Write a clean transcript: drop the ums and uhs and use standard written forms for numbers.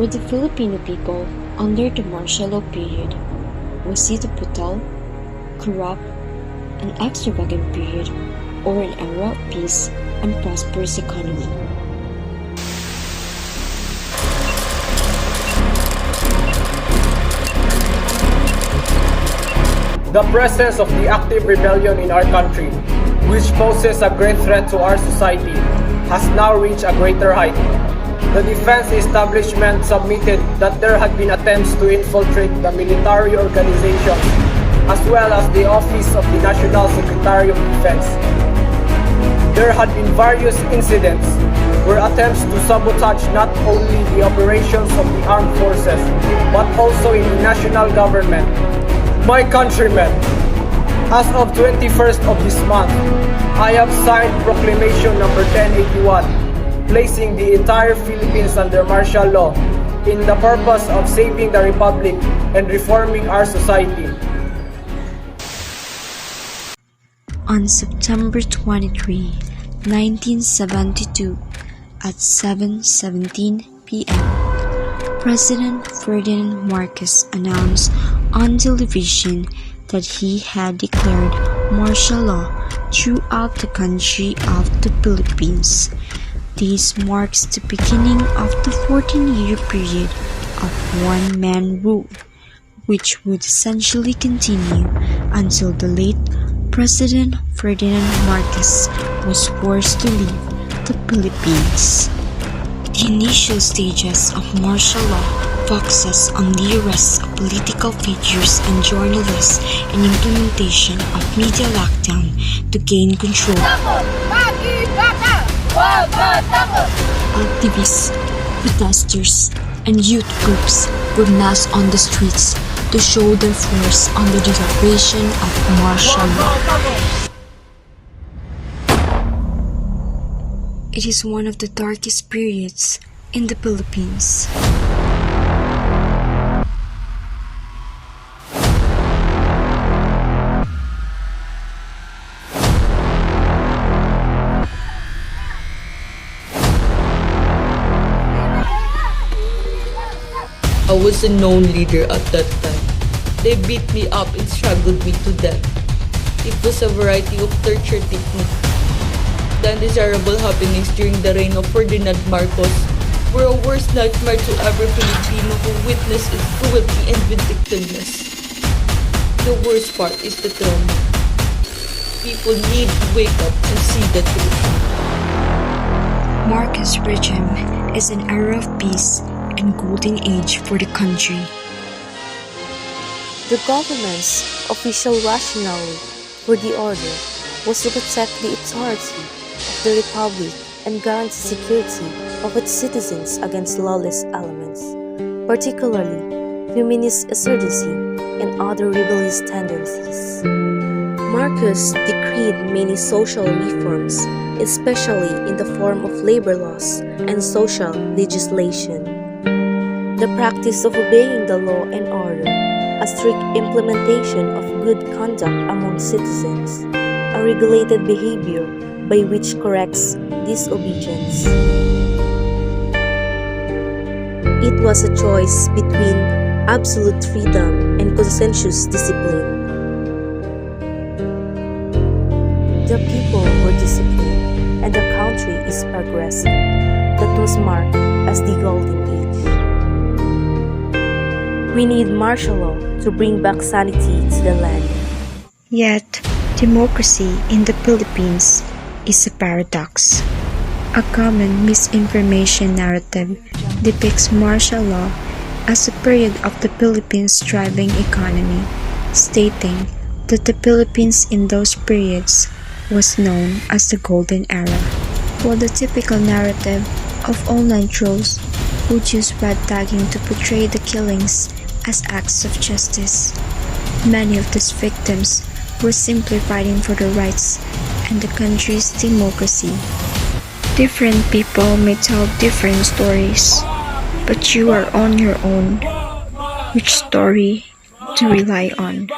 For the Filipino people under the martial law period, was it a brutal, corrupt, and extravagant period, or an era of peace and prosperous economy? The presence of the active rebellion in our country, which poses a great threat to our society, has now reached a greater height. The defense establishment submitted that there had been attempts to infiltrate the military organizations, as well as the Office of the National Secretary of Defense. There had been various incidents where attempts to sabotage not only the operations of the armed forces, but also in the national government. My countrymen, as of 21st of this month, I have signed Proclamation number 1081, placing the entire Philippines under martial law in the purpose of saving the Republic and reforming our society. On September 23, 1972, at 7:17 p.m., President Ferdinand Marcos announced on television that he had declared martial law throughout the country of the Philippines. This marks the beginning of the 14-year period of one-man rule, which would essentially continue until the late President Ferdinand Marcos was forced to leave the Philippines. The initial stages of martial law focuses on the arrest of political figures and journalists and implementation of media lockdown to gain control. Activists, protesters, and youth groups were massed on the streets to show their force on the declaration of martial law. It is one of the darkest periods in the Philippines. I was a known leader at that time. They beat me up and strangled me to death. It was a variety of torture techniques. The undesirable happenings during the reign of Ferdinand Marcos were a worst nightmare to every Filipino who witnessed its cruelty and vindictiveness. The worst part is the trauma. People need to wake up and see the truth. Marcos' regime is an era of peace and golden age for the country. The government's official rationale for the order was to protect the authority of the Republic and guarantee security of its citizens against lawless elements, particularly feminist insurgency and other rebellious tendencies. Marcos decreed many social reforms, especially in the form of labor laws and social legislation. The practice of obeying the law and order, a strict implementation of good conduct among citizens, a regulated behavior by which corrects disobedience. It was a choice between absolute freedom and conscientious discipline. The people were disciplined, and the country is progressing. That was marked as the Golden Age. We need martial law to bring back sanity to the land. Yet, democracy in the Philippines is a paradox. A common misinformation narrative depicts martial law as a period of the Philippines' thriving economy, stating that the Philippines in those periods was known as the Golden Era, while the typical narrative of online trolls would use red tagging to portray the killings as acts of justice. Many of these victims were simply fighting for the rights and the country's democracy. Different people may tell different stories, but you are on your own which story to rely on.